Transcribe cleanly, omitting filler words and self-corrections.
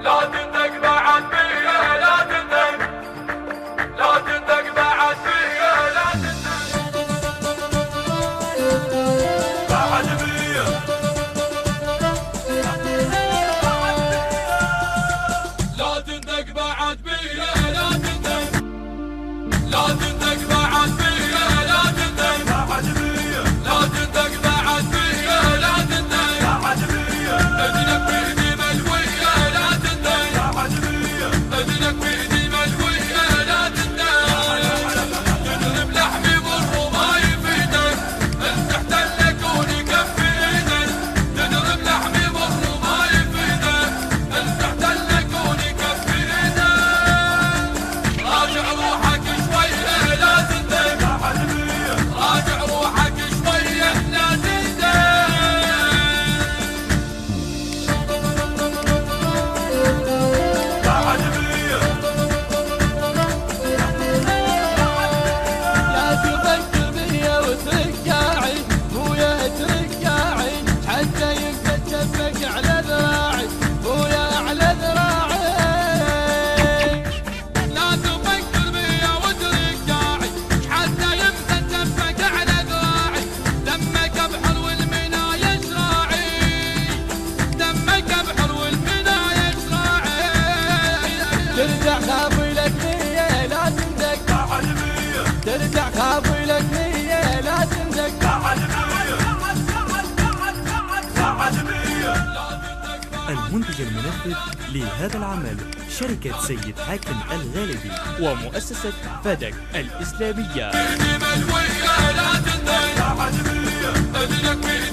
لا تندق بعد بيا لا تندق، لا تندق بعد بيا لا تندق بعد بيا، لا تندق بعد بيا لا تندق، لا تندق بعد بيا لا تندق بعد بيا، لا تندق بعد بيا لا تندق بعد بيا، اذنك بيدي ملوية لا تندق بعد بيا، اذنك بيدي ملوية لا تندق، تضرب لحمي مر وما يفيدك، انت احتلك ونكفي ايدك، تضرب لحمي مر وما يفيدك، انت احتلك ونكفي ايدك، راجع روحك شوية لا تندق بعد بيا، راجع روحك شوية لا تندق بعد بيا، لا تفكر بيا وترقاعي بويا ترقاعي حتى يمكن تشبك على ذراعي بويا على ذراعي. لا تفكر بيا وترقاعي حتى يمكن تشبك على ذراعي، دمك بحر والمنايا شراعي، دمك بحر والمنايا شراعي. ترجع خافي لك نية لا تندق بعد بيا، ترجع خافي لك نية لا تندق بعد بيا، بعد بيا، لا تندق المنتج المنفذ لهذا العمل شركة سيد حاكم الغالبي ومؤسسة فدك الإسلامية. بيدي ملوية لا تندق بعد بيا، اذنك بيدي